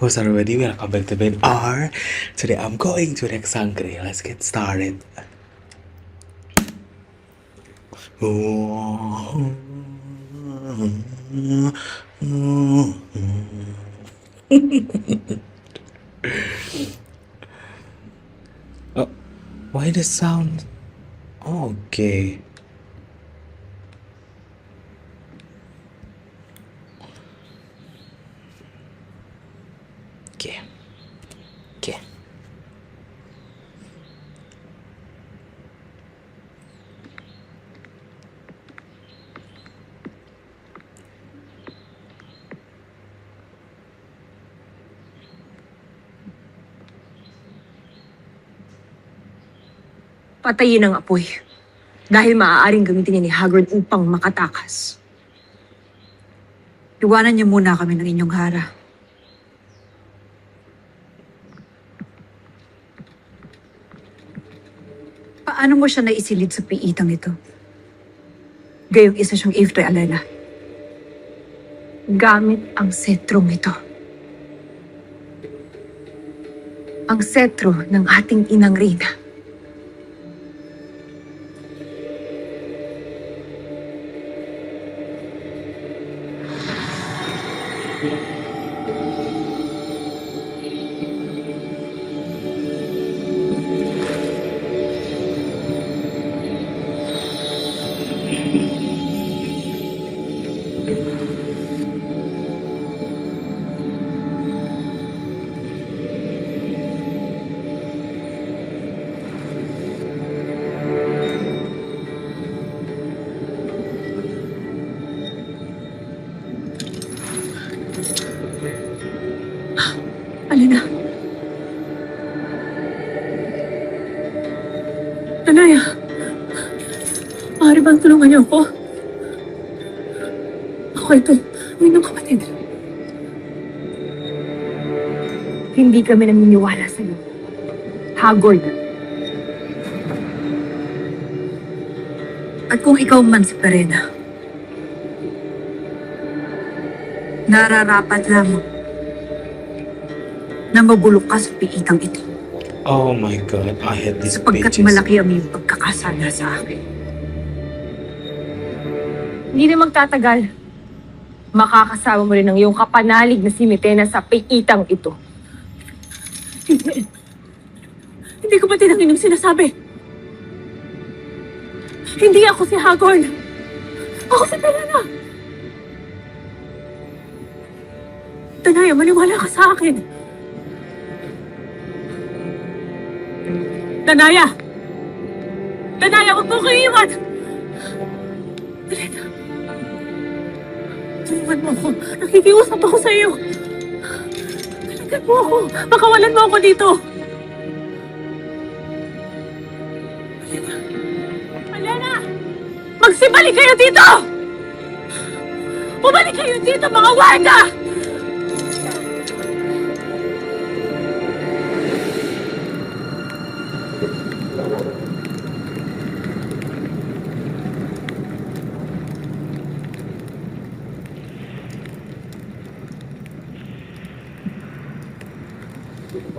Who's already welcome back to Ben R. Today I'm going to Rex Sangre. Let's get started. Oh, why the sound? Okay. Okay. Okay. Patayin ang apoy. Dahil maaaring gamitin niya ni Hagrid upang makatakas. Iwanan niyo muna kami ng inyong hara. Paano mo siya naisilid sa piitang ito? Gayong isa siyang Ifre Alela. Gamit ang setrong ito. Ang setro ng ating inang Rina. Alina. Tanaya. Maaari bang tulungan niyo ako? Ako ito. Ang inyong kapatid. Hindi kami naniniwala sa iyo. Hagrid. At kung ikaw man si Perena, nararapat lamang na mabulok ka sa piitang ito. Oh my god, I hate these Sapagkat bitches. malaki ang iyong pagkakasala sa akin. Hindi na magtatagal. Makakasama mo rin ang iyong kapanalig na si Mitena sa piitang ito. Hindi. Hindi ko batid ang inyong sinasabi. Hindi ako si Hagrid. Ako si Perena. Tanaya, maniwala ka sa akin. Tanaya! Tanaya, huwag mo ko iiwan! Perena. Tulungan mo ako. Nakikiusap ako sa iyo. Tulungan mo ako. Pakawalan mo ako dito. Alena! Magsibalik kayo dito! Bumalik kayo dito, mga warda!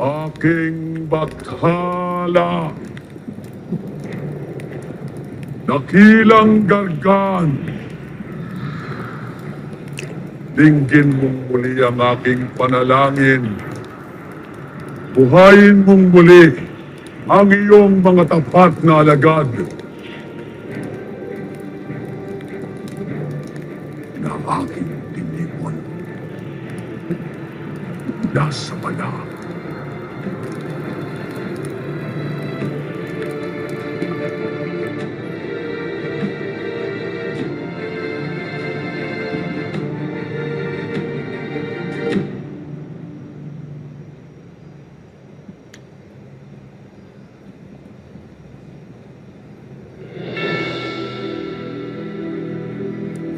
Aking bathala, dakilang gargan, dinggin mong muli ang aking panalangin. Buhayin mong muli ang iyong mga tapat na alagad na aking tinipon. Nasa bala.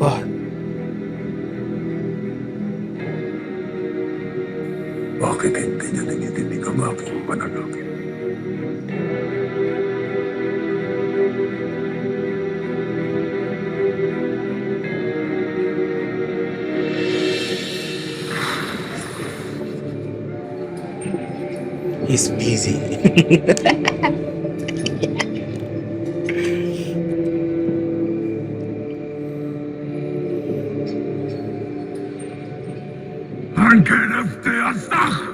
What? Bakit hindi niya nangitinig ang aking panalangin? He's busy. Angelefte Astach!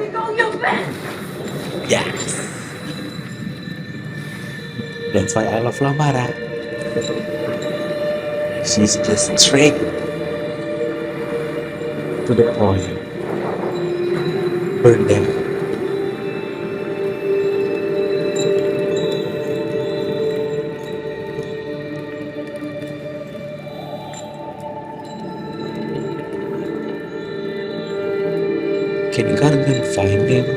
Ikaw yung best! Yes. That's why I love Lamara. She's just straight to the point. Burn them. Can Gargan find them?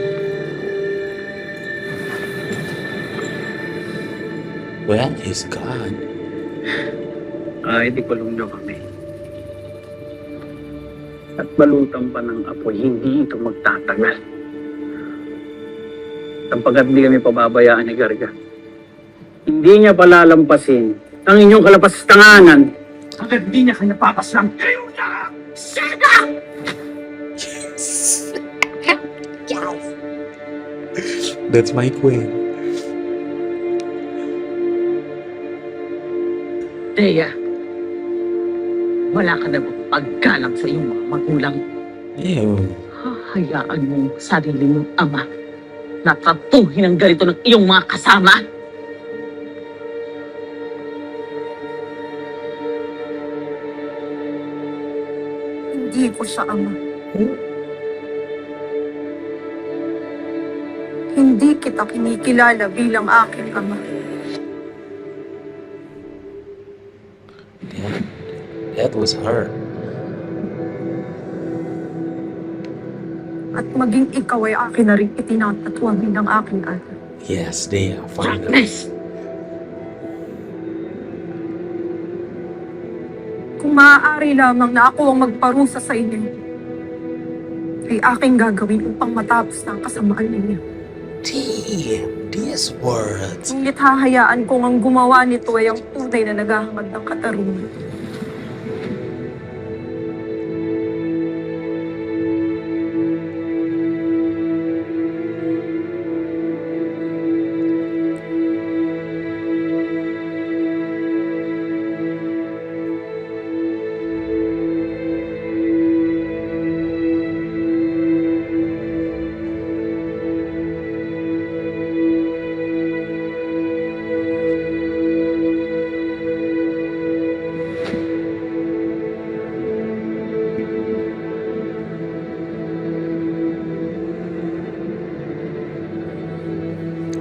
Where is God? Kahit ikulong nyo kami. At balutan pa ng apoy, hindi ito magtatagal. Sampagat di kami pababayaan ni Garga. Hindi niya palalampasin ang inyong kalapastanganan. Sampagat di niya kanya papaslang kayo na! Sega! Yes. Yes. That's my queen. Thea, wala ka na bang paggalang sa iyong mga magulang. Ew. Hahayaan mong sarili mong ama na tratuhin ang ganito ng iyong mga kasama. Hindi ko siya ama. Hindi kita kinikilala bilang aking ama. That was her. At maging ikaw ay akin na rin itinatatwag bilang aking ana. Yes, they are finally. Darkness! Kung maaari lamang na ako ang magparusa sa inyo, ay aking gagawin upang matapos na ang kasamaan ninyo. Damn, these words. Ngunit hahayaan kong ang gumawa nito ay ang tunay na naghahangad ng katarungan.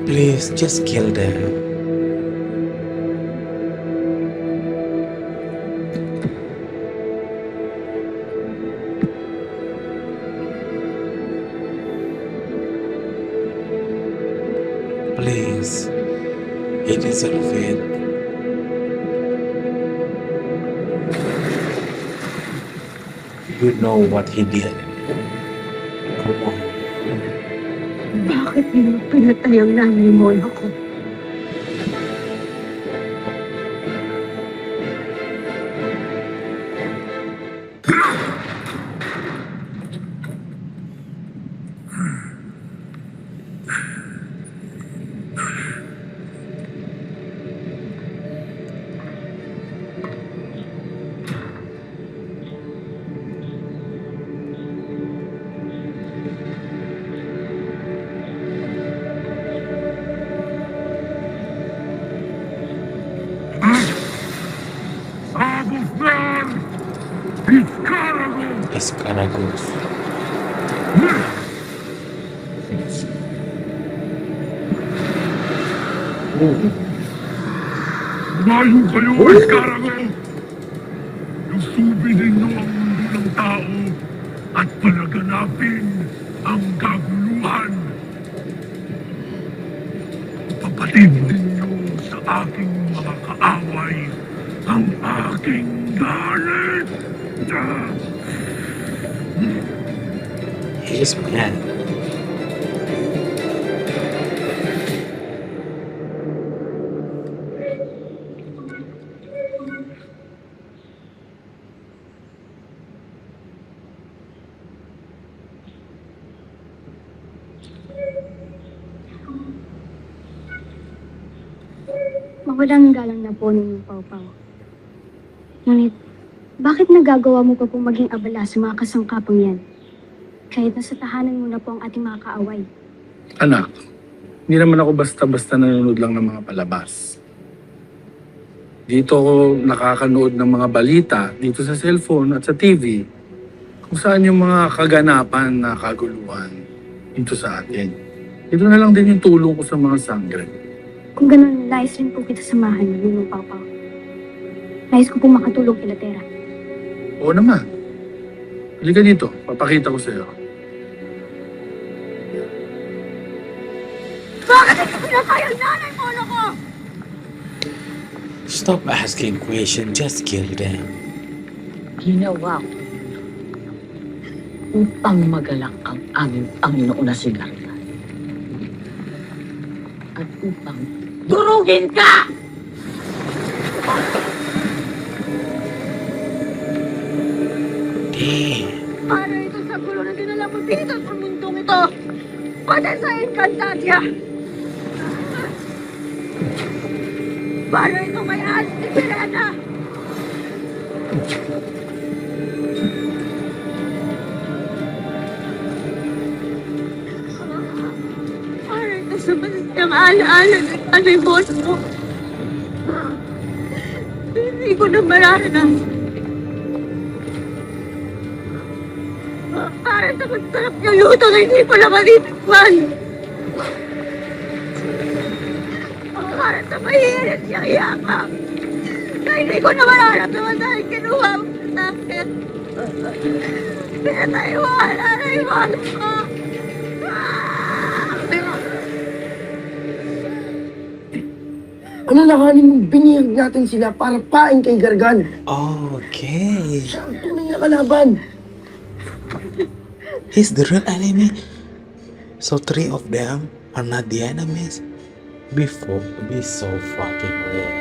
Please, just kill them. Please, he deserves it. You know what he did. Come on. Bakit mo pinatay ang nanay mo at ako? Agustin! Iskarago! Escaragos. Lumayo kayo, Iskarago! Lusubin ninyo ang mundo ng tao at palaganapin ang kaguluhan. Papatid ninyo sa aking mga kaaway ang aking galit. He's mad. Mawalang galang na po ninyong Pau-Pau. Ngunit, bakit nagagawa mo pa pong maging abala sa mga kasangkapang yan? Kahit nasa tahanan mo na po ang ating mga kaaway. Anak, hindi naman ako basta-basta nanonood lang ng mga palabas. Dito ako nakakanood ng mga balita dito sa cellphone at sa TV kung saan yung mga kaganapan na kaguluhan dito sa atin. Ito na lang din yung tulong ko sa mga sangre. Kung ganun, nais rin po kita samahan ninyong Pau-Pau. Nais ko pong makatulong kila Tera. Oo naman. Halika dito, papakita ko sa'yo. Stop asking questions, just kill them. Ginawa ko upang magalak ang aming Panginoon na si Garga. At upang durugin ka! Damn. Para ito sa gulo na dinala mo dito sa mundong ito. Pati sa Encantadia. Para ito may alas ni Serena. Para ito sa masasayang alaala ng anay boss mo. Hindi ko na mararanasan. Para sa masarap niyang luto na hindi ko na malitikman. Para sa mahihirit niyang yakap na hindi ko na mararamdaman dahil kinuha mo sa akin. Pinataiwala na iwan ko. Alalahanin mong binihag natin sila para pain kay Gargan. Okay. Siya ang tunay na kalaban. He's the real enemy. So 3 of them are not the enemies. Before, be so fucking real.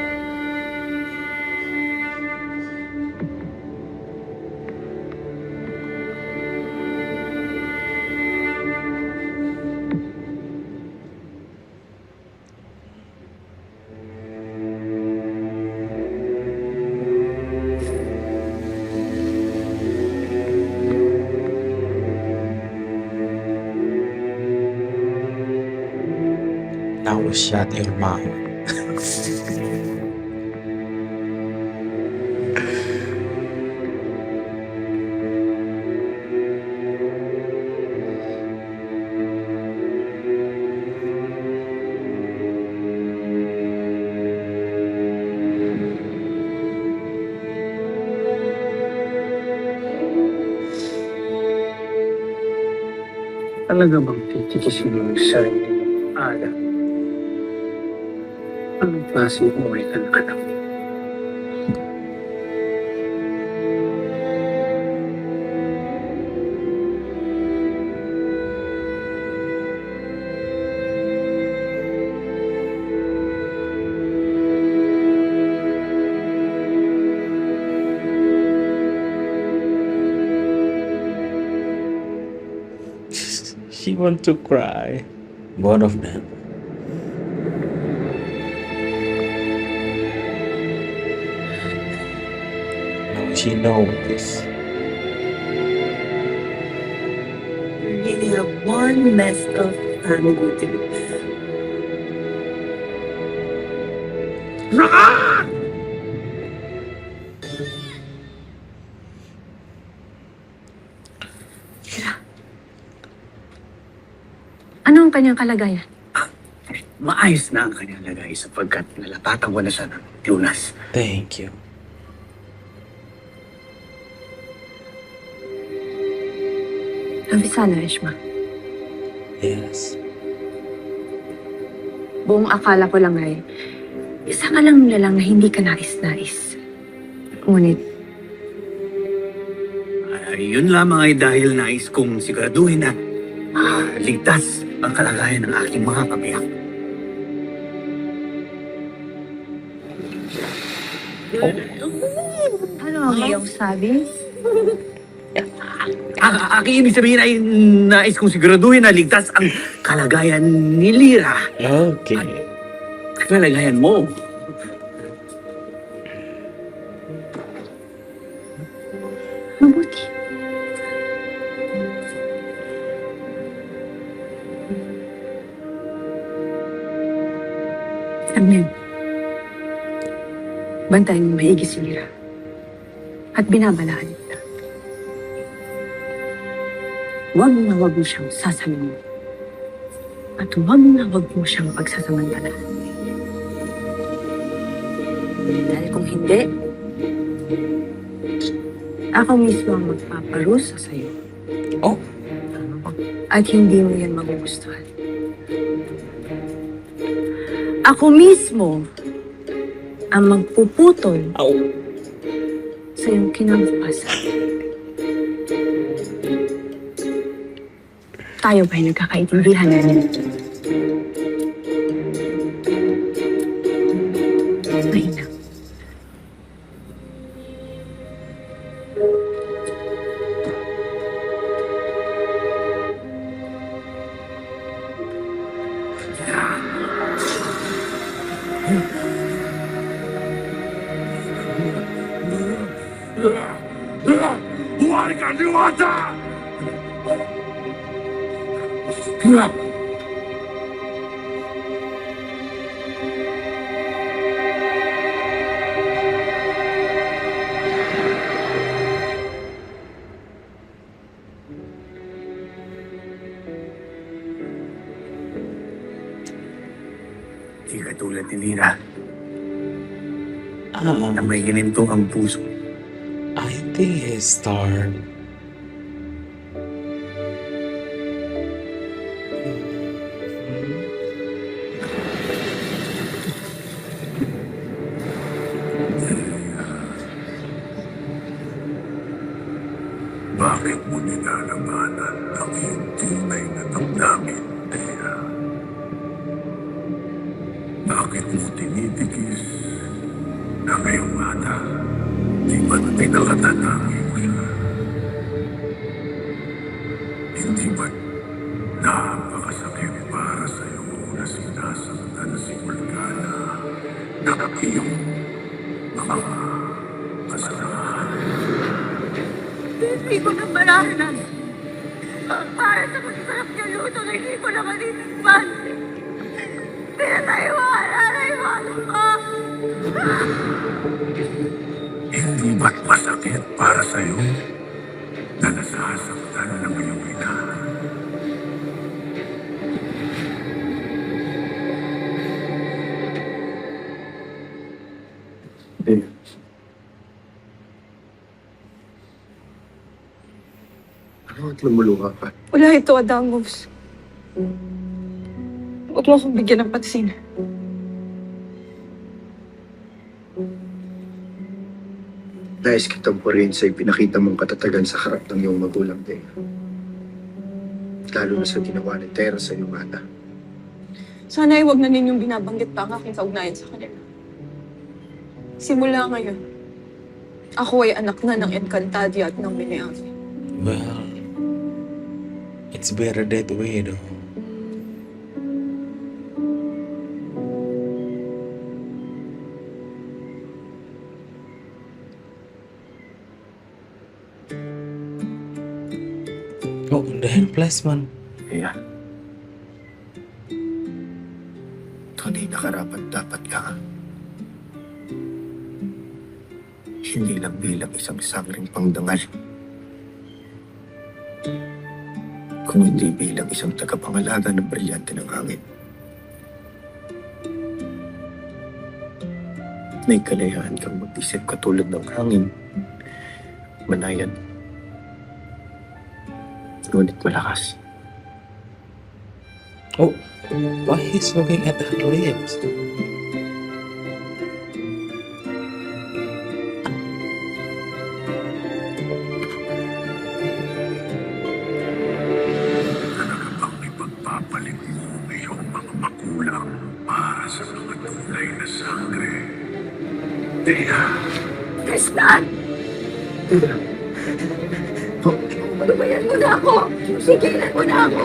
Now shut your mouth. Talaga bang titikisin mo yung sarili mo, Ada? Anong klaseng buhay ka na anak? She want to cry. Both of them. Now she knows. You really have one messed up family. Ano ang kanyang kalagayan? Maayos na ang kanyang lagay sapagkat nalapatan ko na siya ng lunas. Thank you. Nabisa na, Ishma. Yes. Buong akala ko lang ay isa ka lang na hindi ka nais-nais. Ngunit, Yun lamang ay dahil nais kong siguraduhin na ligtas ang kalagayan ng aking mga kabiyak. Ano ang iyong sabi? Aking ibig sabihin ay nais kong siguraduhin na ligtas ang kalagayan ni Lira. Okay. Kalagayan mo. Mabuti. Carmen, bantayan mo maigi si Lira. At binabalaan kita. Huwag na huwag mo siyang sasalinin. At huwag na huwag mo siyang pagsasamantalaan. Dahil kung hindi, ako mismo ang magpaparusa sa'yo. Oh. At hindi mo yan magugustuhan. Ako mismo ang magpuputol sa iyong kinabukasan. Tayo ba'y nagkakaintindihan na niyo? Mahina. Huwag ka niwata! Di katulad ni Lira Ah, na may ganito ang puso. I think he's starved. Bakit mo nilalabanan ang iyong tunay na damdamin, Thea? Bakit mo tinitigis na ngayong mata? Di ba't pinakatanangin mo siya? Hindi ba't napakasakit para sa'yo na sinasaktan si Morgana na iyong mga kasalanan? Hindi ko na malahanan. Para sa masarap niya luto na hindi ko naman itikman. Pinataywan ko. Hindi ba't masakit para sa'yo na nasasaktan ng iyong ina? Bakit lumuluha ka? Wala ito, Adamos. Huwag mo akong bigyan ng pansin. Nais kitang purihin sa ipinakita mong katatagan sa harap ng iyong magulang, Thea. Lalo na sa ginawa ni Tera sa iyong ata. Sana ay huwag na ninyong binabanggit pa ang aking kaugnayan sa kanila. Simula ngayon, ako ay anak na ng Encantadia at ng Mineave. Well, it's better that way though. Oh, dahil plus man. Thea. Tunay na karapat dapat ka. Hindi lang bilang isang sangring pangdangal. Kung hindi bilang isang tagapangalaga ng brilyante ng hangin. May kalayahan kang mag-isip katulad ng hangin. Manayan. Ngunit malakas. Oh, why he's looking at her lips? Tina. Tristan! Pagbayan mo na ako! Sigilan mo na ako!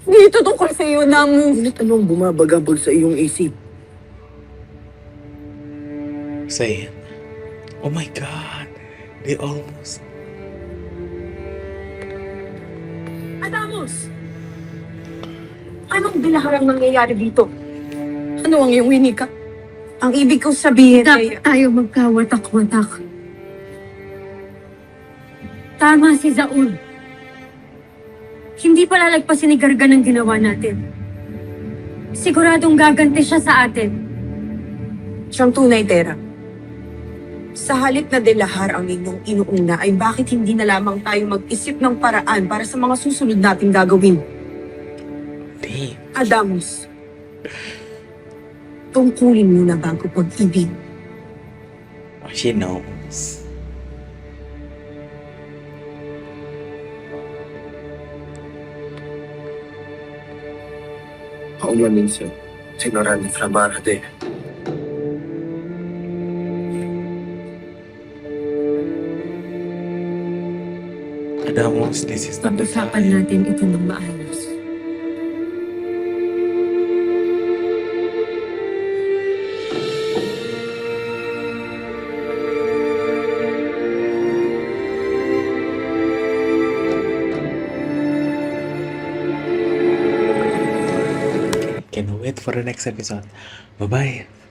Dito tungkol sa iyo, Namu. Ngunit anong bumabagabag sa iyong isip? Say it. Oh my God. They almost... Adamos! Anong binaharang nangyayari dito? Ano ang iyong winika? Ang ibig kong sabihin ay... Dapat tayo magkawatak-watak. Tama si Zaul. Hindi pa lalagpasin ni Garga ng ginawa natin. Siguradong gaganti siya sa atin. Siyang tunay, Tera. Sa halip na delahar ang inyong inuuna ay bakit hindi na lamang tayo mag-isip ng paraan para sa mga susunod nating gagawin? Damn. Adamos, tungkulin muna bago pag-ibig. Oh, she knows. Paumaminsan, sinurani Flamarade. Adamos, this is not the Pag-usapan time. natin ito ng maayos. Can wait for the next episode. Bye-bye.